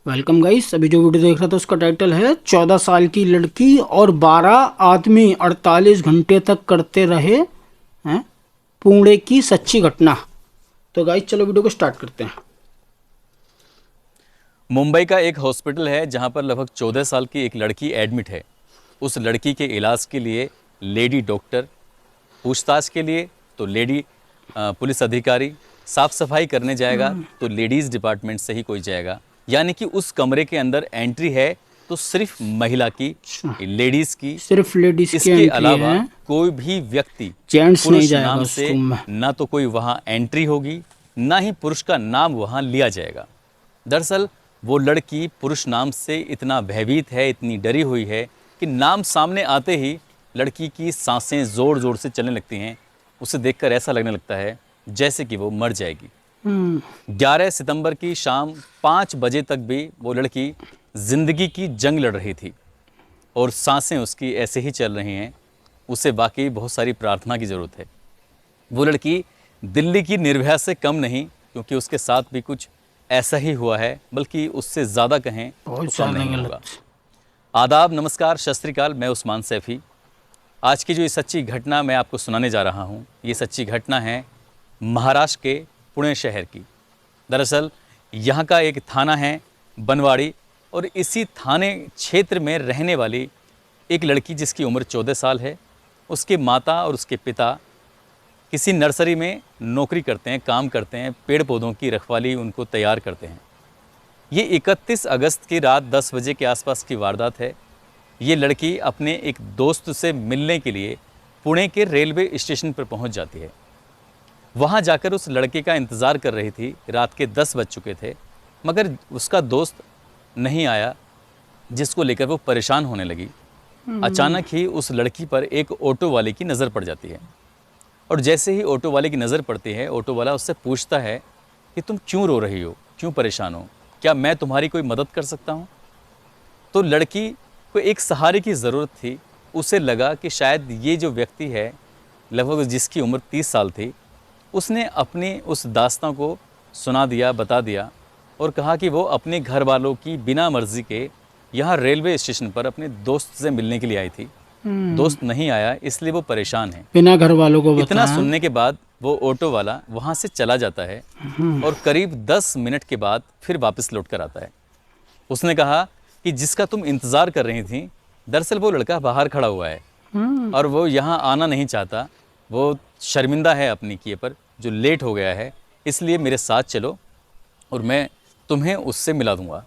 Welcome guys. अभी जो video देख रहा था उसका टाइटल है 14 साल की लड़की और 12 आदमी 48 घंटे तक करते रहे हैं पुणे की सच्ची घटना। तो गाइस चलो वीडियो को स्टार्ट करते हैं। मुंबई का एक हॉस्पिटल है जहां पर लगभग 14 साल की एक लड़की एडमिट है। उस लड़की के इलाज के लिए लेडी डॉक्टर, पूछताछ के लिए तो लेडी पुलिस अधिकारी, साफ सफाई करने जाएगा तो लेडीज़ डिपार्टमेंट से ही कोई जाएगा। यानी कि उस कमरे के अंदर एंट्री है तो सिर्फ महिला की, लेडीज़ की, सिर्फ लेडीज की इसके एंट्री अलावा है, कोई भी व्यक्ति जेंट्स नहीं पुरुष जाएगा नाम उस से रूम में। ना तो कोई वहाँ एंट्री होगी, ना ही पुरुष का नाम वहाँ लिया जाएगा। दरअसल वो लड़की पुरुष नाम से इतना भयभीत है, इतनी डरी हुई है कि नाम सामने आते ही लड़की की सांसें ज़ोर ज़ोर से चलने लगती हैं। उसे देखकर ऐसा लगने लगता है जैसे कि वो मर जाएगी। 11 सितंबर की शाम 5 बजे तक भी वो लड़की ज़िंदगी की जंग लड़ रही थी और सांसें उसकी ऐसे ही चल रही हैं। उसे वाकई बहुत सारी प्रार्थना की ज़रूरत है। वो लड़की दिल्ली की निर्भया से कम नहीं, क्योंकि उसके साथ भी कुछ ऐसा ही हुआ है, बल्कि उससे ज़्यादा कहें तो बहुत कम ज्यादा नहीं गलत। होगा। आदाब, नमस्कार, सत श्री अकाल। मैं उस्मान सैफ़ी। आज की जो ये सच्ची घटना मैं आपको सुनाने जा रहा हूँ, ये सच्ची घटना है महाराष्ट्र के पुणे शहर की। दरअसल यहाँ का एक थाना है बनवाड़ी, और इसी थाने क्षेत्र में रहने वाली एक लड़की जिसकी उम्र 14 साल है। उसके माता और उसके पिता किसी नर्सरी में नौकरी करते हैं, काम करते हैं, पेड़ पौधों की रखवाली उनको तैयार करते हैं। ये 31 अगस्त की रात 10 बजे के आसपास की वारदात है। ये लड़की अपने एक दोस्त से मिलने के लिए पुणे के रेलवे स्टेशन पर पहुंच जाती है। वहां जाकर उस लड़के का इंतज़ार कर रही थी। रात के 10 बज चुके थे, मगर उसका दोस्त नहीं आया, जिसको लेकर वो परेशान होने लगी। अचानक ही उस लड़की पर एक ऑटो वाले की नज़र पड़ जाती है, और जैसे ही ऑटो वाले की नज़र पड़ती है, ऑटो वाला उससे पूछता है कि तुम क्यों रो रही हो, क्यों परेशान हो, क्या मैं तुम्हारी कोई मदद कर सकता हूँ? तो लड़की को एक सहारे की ज़रूरत थी। उसे लगा कि शायद ये जो व्यक्ति है, लगभग जिसकी उम्र 30 साल थी, उसने अपनी उस दास्तां को सुना दिया, बता दिया, और कहा कि वो अपने घर वालों की बिना मर्ज़ी के यहाँ रेलवे स्टेशन पर अपने दोस्त से मिलने के लिए आई थी। दोस्त नहीं आया, इसलिए वो परेशान है। बिना घर वालों को इतना बताया। सुनने के बाद वो ऑटो वाला वहाँ से चला जाता है, और करीब 10 मिनट के बाद फिर वापस लौट कर आता है। उसने कहा कि जिसका तुम इंतज़ार कर रही थी, दरअसल वो लड़का बाहर खड़ा हुआ है और वो यहाँ आना नहीं चाहता। वो शर्मिंदा है अपनी किए पर, जो लेट हो गया है, इसलिए मेरे साथ चलो और मैं तुम्हें उससे मिला दूंगा।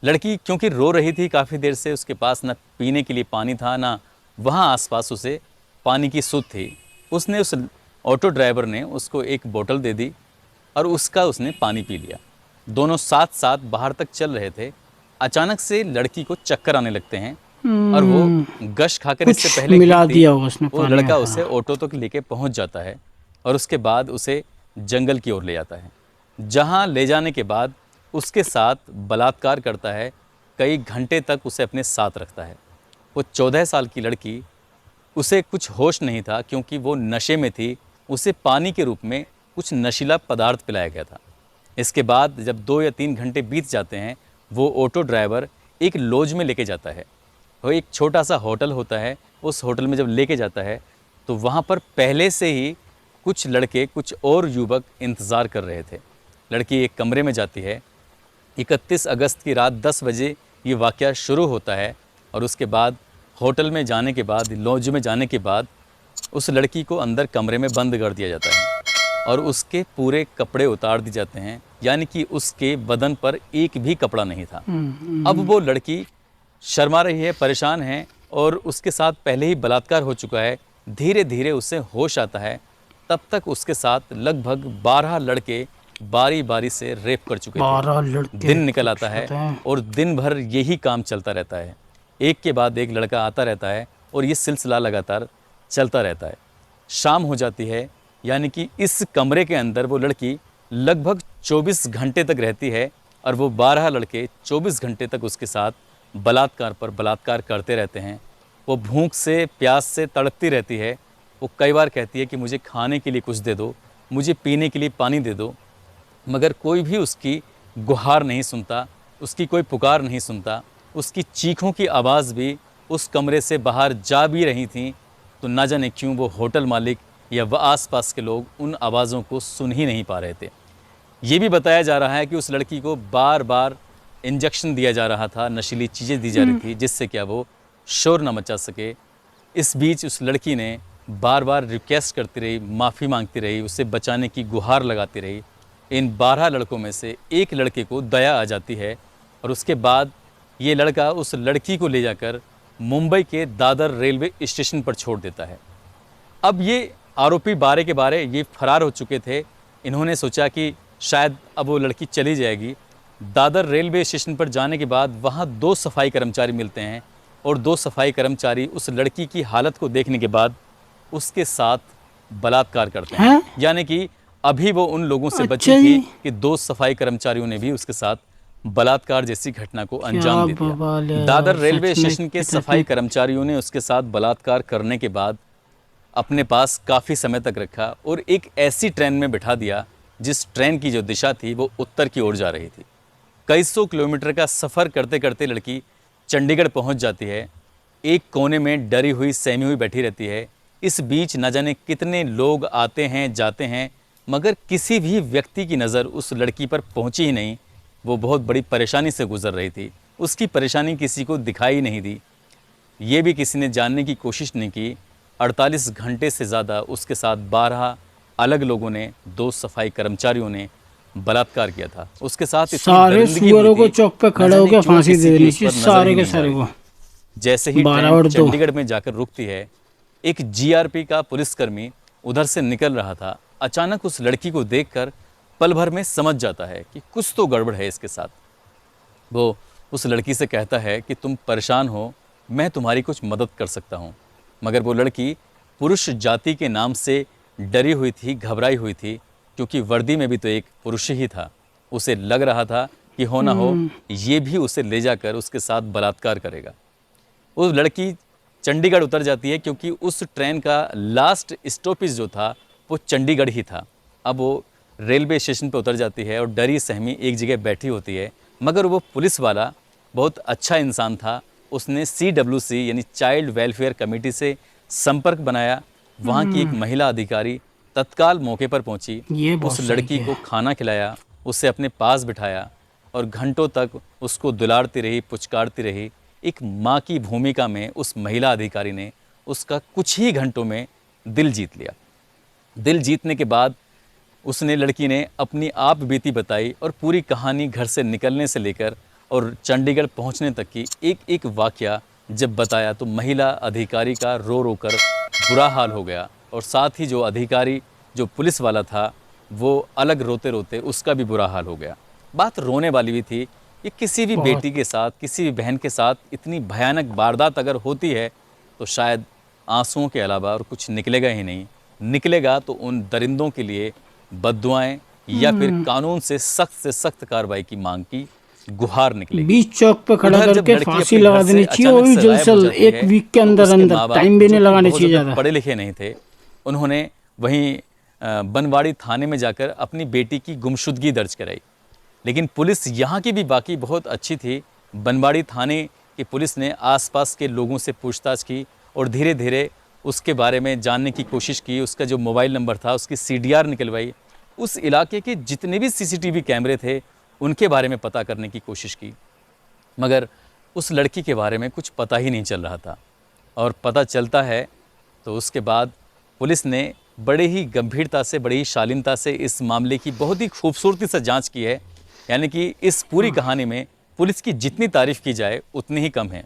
लड़की क्योंकि रो रही थी काफ़ी देर से, उसके पास ना पीने के लिए पानी था, ना वहाँ आसपास उसे पानी की सुध थी। उसने उस ऑटो ड्राइवर ने उसको एक बोतल दे दी और उसने पानी पी लिया। दोनों साथ साथ बाहर तक चल रहे थे। अचानक से लड़की को चक्कर आने लगते हैं, और वो गश खाकर इससे कुछ पहले मिला गिरती, दिया होगा उसने वो पानी में। लड़का उसे ऑटो तक लेके पहुंच जाता है, और उसके बाद उसे जंगल की ओर ले जाता है, जहां ले जाने के बाद उसके साथ बलात्कार करता है। कई घंटे तक उसे अपने साथ रखता है। वो 14 साल की लड़की, उसे कुछ होश नहीं था क्योंकि वो नशे में थी। उसे पानी के रूप में कुछ नशीला पदार्थ पिलाया गया था। इसके बाद जब 2 या 3 घंटे बीत जाते हैं, वो ऑटो ड्राइवर एक लॉज में लेके जाता है। वो एक छोटा सा होटल होता है। उस होटल में जब लेके जाता है तो वहाँ पर पहले से ही कुछ लड़के, कुछ और युवक इंतज़ार कर रहे थे। लड़की एक कमरे में जाती है। 31 अगस्त की रात 10 बजे ये वाक़या शुरू होता है, और उसके बाद होटल में जाने के बाद, लॉज में जाने के बाद, उस लड़की को अंदर कमरे में बंद कर दिया जाता है और उसके पूरे कपड़े उतार दिए जाते हैं। यानी कि उसके बदन पर एक भी कपड़ा नहीं था। अब वो लड़की शर्मा रही है, परेशान है, और उसके साथ पहले ही बलात्कार हो चुका है। धीरे धीरे उसे होश आता है। तब तक उसके साथ लगभग 12 लड़के बारी बारी से रेप कर चुके थे। 12 लड़के। दिन निकल आता है और दिन भर यही काम चलता रहता है। एक के बाद एक लड़का आता रहता है और ये सिलसिला लगातार चलता रहता है। शाम हो जाती है, यानी कि इस कमरे के अंदर वो लड़की लगभग 24 घंटे तक रहती है, और वो 12 लड़के 24 घंटे तक उसके साथ बलात्कार पर बलात्कार करते रहते हैं। वो भूख से, प्यास से तड़पती रहती है। वो कई बार कहती है कि मुझे खाने के लिए कुछ दे दो, मुझे पीने के लिए पानी दे दो, मगर कोई भी उसकी गुहार नहीं सुनता। उसकी कोई पुकार नहीं सुनता, उसकी चीखों की आवाज़ भी उस कमरे से बाहर जा भी रही थी, तो ना जाने क्यों वो होटल मालिक या वह आसपास के लोग उन आवाज़ों को सुन ही नहीं पा रहे थे। ये भी बताया जा रहा है कि उस लड़की को बार बार इंजेक्शन दिया जा रहा था, नशीली चीज़ें दी जा रही थी, जिससे क्या वो शोर न मचा सके। इस बीच उस लड़की ने बार बार रिक्वेस्ट करती रही, माफ़ी मांगती रही, उसे बचाने की गुहार लगाती रही। इन 12 लड़कों में से एक लड़के को दया आ जाती है और उसके बाद ये लड़का उस लड़की को ले जाकर मुंबई के दादर रेलवे स्टेशन पर छोड़ देता है। अब ये आरोपी 12 के 12 ये फरार हो चुके थे। इन्होंने सोचा कि शायद अब वो लड़की चली जाएगी। दादर रेलवे स्टेशन पर जाने के बाद वहाँ 2 सफाई कर्मचारी मिलते हैं और 2 सफाई कर्मचारी उस लड़की की हालत को देखने के बाद उसके साथ बलात्कार करते हैं। यानी कि अभी वो उन लोगों से बची थी कि 2 सफाई कर्मचारियों ने भी उसके साथ बलात्कार जैसी घटना को अंजाम दे दिया। दादर रेलवे स्टेशन के सफाई कर्मचारियों ने उसके साथ बलात्कार करने के बाद अपने पास काफ़ी समय तक रखा और एक ऐसी ट्रेन में बिठा दिया जिस ट्रेन की जो दिशा थी वो उत्तर की ओर जा रही थी। कई सौ किलोमीटर का सफ़र करते करते लड़की चंडीगढ़ पहुंच जाती है। एक कोने में डरी हुई सहमी हुई बैठी रहती है। इस बीच न जाने कितने लोग आते हैं जाते हैं, मगर किसी भी व्यक्ति की नज़र उस लड़की पर पहुंची ही नहीं। वो बहुत बड़ी परेशानी से गुजर रही थी, उसकी परेशानी किसी को दिखाई नहीं दी। ये भी किसी ने जानने की कोशिश नहीं की। 48 घंटे से ज़्यादा उसके साथ 12 अलग लोगों ने, 2 सफाई कर्मचारियों ने बलात्कार किया था। उसके साथ सारे सुअरों को चौक पे खड़े होकर फांसी दे देनी चाहिए, सारे के सारे को। जैसे ही ट्रेन चंडीगढ़ में जाकर रुकती है, एक जीआरपी का पुलिसकर्मी उधर से निकल रहा था। अचानक उस लड़की को देखकर पल भर में समझ जाता है कि कुछ तो गड़बड़ है इसके साथ। वो उस लड़की से कहता है कि तुम परेशान हो, मैं तुम्हारी कुछ मदद कर सकता हूँ। मगर वो लड़की पुरुष जाति के नाम से डरी हुई थी, घबराई हुई थी, क्योंकि वर्दी में भी तो एक पुरुष ही था। उसे लग रहा था कि हो ना हो ये भी उसे ले जाकर उसके साथ बलात्कार करेगा। वो लड़की चंडीगढ़ उतर जाती है, क्योंकि उस ट्रेन का लास्ट स्टॉपेज जो था वो चंडीगढ़ ही था। अब वो रेलवे स्टेशन पर उतर जाती है और डरी सहमी एक जगह बैठी होती है। मगर वो पुलिस वाला बहुत अच्छा इंसान था। उसने CWC यानी चाइल्ड वेलफेयर कमेटी से संपर्क बनाया। वहाँ की एक महिला अधिकारी तत्काल मौके पर पहुंची, उस लड़की को खाना खिलाया, उसे अपने पास बिठाया और घंटों तक उसको दुलारती रही, पुचकारती रही। एक माँ की भूमिका में उस महिला अधिकारी ने उसका कुछ ही घंटों में दिल जीत लिया। दिल जीतने के बाद उसने, लड़की ने अपनी आप बीती बताई और पूरी कहानी घर से निकलने से लेकर और चंडीगढ़ पहुंचने तक की एक एक वाकया जब बताया, तो महिला अधिकारी का रो रो कर बुरा हाल हो गया। और साथ ही जो अधिकारी, जो पुलिस वाला था, वो अलग रोते रोते उसका भी बुरा हाल हो गया। बात रोने वाली भी थी कि किसी भी बेटी के साथ, किसी भी बहन के साथ इतनी भयानक वारदात अगर होती है तो शायद आंसुओं के अलावा और कुछ निकलेगा ही नहीं। निकलेगा तो उन दरिंदों के लिए बद्दुआएं या फिर कानून से सख्त कार्रवाई की मांग की गुहार निकलेगी। बीच चौक पे खड़ा करके फांसी लगा देनी चाहिए, वो भी जल्द से जल्द 1 वीक के अंदर अंदर, टाइम भी नहीं लगाने चाहिए ज़्यादा। पढ़े लिखे नहीं थे, उन्होंने वहीं बनवाड़ी थाने में जाकर अपनी बेटी की गुमशुदगी दर्ज कराई। लेकिन पुलिस यहाँ की भी बाकी बहुत अच्छी थी। बनवाड़ी थाने की पुलिस ने आसपास के लोगों से पूछताछ की और धीरे धीरे उसके बारे में जानने की कोशिश की। उसका जो मोबाइल नंबर था उसकी CDR निकलवाई। उस इलाके के जितने भी CCTV कैमरे थे उनके बारे में पता करने की कोशिश की, मगर उस लड़की के बारे में कुछ पता ही नहीं चल रहा था। और पता चलता है तो उसके बाद पुलिस ने बड़े ही गंभीरता से, बड़ी ही शालीनता से इस मामले की बहुत ही खूबसूरती से जांच की है। यानी कि इस पूरी कहानी में पुलिस की जितनी तारीफ़ की जाए उतनी ही कम है।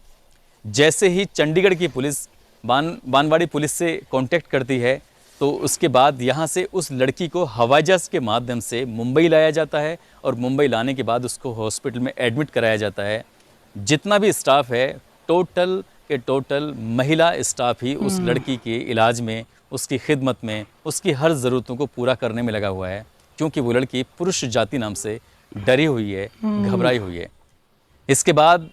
जैसे ही चंडीगढ़ की पुलिस बानवाड़ी पुलिस से कांटेक्ट करती है, तो उसके बाद यहाँ से उस लड़की को हवाई जहाज़ के माध्यम से मुंबई लाया जाता है और मुंबई लाने के बाद उसको हॉस्पिटल में एडमिट कराया जाता है। जितना भी स्टाफ है, टोटल के टोटल महिला स्टाफ ही उस लड़की के इलाज में, उसकी खिदमत में, उसकी हर ज़रूरतों को पूरा करने में लगा हुआ है, क्योंकि वो लड़की पुरुष जाति नाम से डरी हुई है, घबराई हुई है। इसके बाद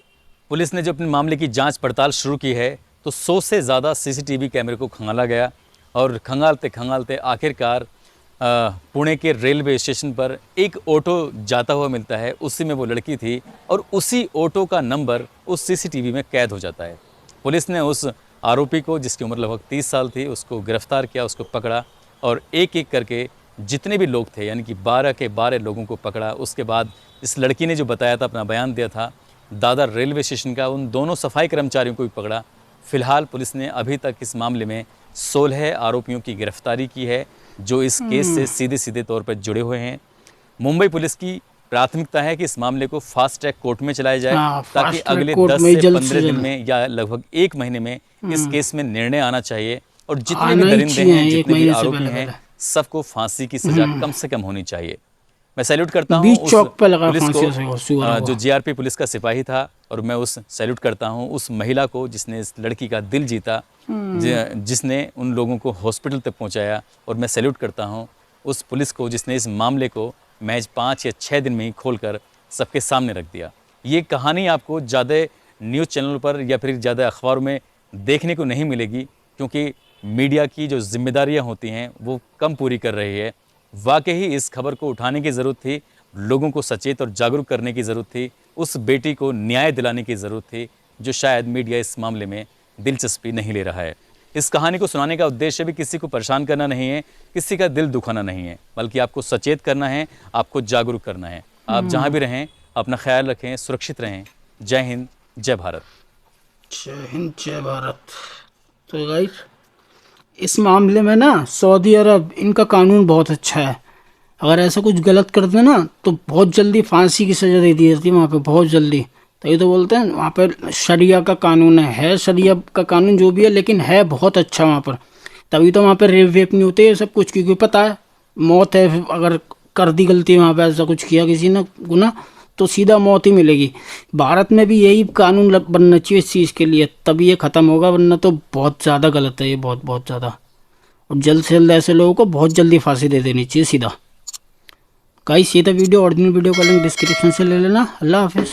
पुलिस ने जो अपने मामले की जांच पड़ताल शुरू की है, तो 100 से ज़्यादा CCTV कैमरे को खंगाला गया और खंगालते खंगालते आखिरकार पुणे के रेलवे स्टेशन पर एक ऑटो जाता हुआ मिलता है, उसी में वो लड़की थी और उसी ऑटो का नंबर उस सीसीटीवी में कैद हो जाता है। पुलिस ने उस आरोपी को, जिसकी उम्र लगभग 30 साल थी, उसको गिरफ्तार किया, उसको पकड़ा और एक एक करके जितने भी लोग थे, यानी कि 12 के 12 लोगों को पकड़ा। उसके बाद इस लड़की ने जो बताया था, अपना बयान दिया था, दादर रेलवे स्टेशन का, उन दोनों सफाई कर्मचारियों को भी पकड़ा। फिलहाल पुलिस ने अभी तक इस मामले में 16 आरोपियों की गिरफ्तारी की है, जो इस केस से सीधे सीधे तौर पर जुड़े हुए हैं। मुंबई पुलिस की प्राथमिकता है कि इस मामले को फास्ट ट्रैक कोर्ट में चलाया जाए, ताकि अगले 10 से 15 दिन में या लगभग 1 महीने में इस केस में निर्णय आना चाहिए और जितने भी दरिंदे हैं, जितने भी आरोपी हैं, सबको फांसी की सजा कम से कम होनी चाहिए। मैं सैल्यूट करता हूँ उस पुलिस को, जो जीआरपी पुलिस का सिपाही था, और मैं उस सैल्यूट करता हूँ उस महिला को जिसने इस लड़की का दिल जीता, जिसने उन लोगों को हॉस्पिटल तक पहुँचाया। और मैं सैल्यूट करता हूँ उस पुलिस को जिसने इस मामले को महज 5 या 6 दिन में ही खोलकर सबके सामने रख दिया। ये कहानी आपको ज़्यादा न्यूज़ चैनल पर या फिर ज़्यादा अखबारों में देखने को नहीं मिलेगी, क्योंकि मीडिया की जो जिम्मेदारियां होती हैं वो कम पूरी कर रही है। वाकई इस खबर को उठाने की ज़रूरत थी, लोगों को सचेत और जागरूक करने की ज़रूरत थी, उस बेटी को न्याय दिलाने की ज़रूरत थी, जो शायद मीडिया इस मामले में दिलचस्पी नहीं ले रहा है। इस कहानी को सुनाने का उद्देश्य भी किसी को परेशान करना नहीं है, किसी का दिल दुखाना नहीं है, बल्कि आपको सचेत करना है, आपको जागरूक करना है। आप जहाँ भी रहें अपना ख्याल रखें, सुरक्षित रहें। जय हिंद, जय भारत। जय हिंद, जय भारत। तो गाइस, इस मामले में ना सऊदी अरब, इनका कानून बहुत अच्छा है। अगर ऐसा कुछ गलत करते ना तो बहुत जल्दी फांसी की सज़ा दे दी जाती है वहाँ पे, बहुत जल्दी। तभी तो बोलते हैं वहाँ पर शरिया का कानून है शरिया का कानून जो भी है, लेकिन है बहुत अच्छा वहाँ पर। तभी तो वहाँ पर रेप वेप नहीं होते ये सब कुछ, क्योंकि पता है मौत है। अगर कर दी गलती वहाँ पर, ऐसा कुछ किया किसी ने गुनाह, तो सीधा मौत ही मिलेगी। भारत में भी यही कानून बनना चाहिए इस चीज़ के लिए, तभी ये ख़त्म होगा, वरना तो बहुत ज़्यादा गलत है ये, बहुत बहुत ज़्यादा। और जल्द से जल्द ऐसे लोगों को बहुत जल्दी फांसी दे देनी चाहिए सीधा। गाइस, ये था वीडियो, ओरिजिनल वीडियो का लिंक डिस्क्रिप्शन से ले लेना। अल्लाह हाफिज़।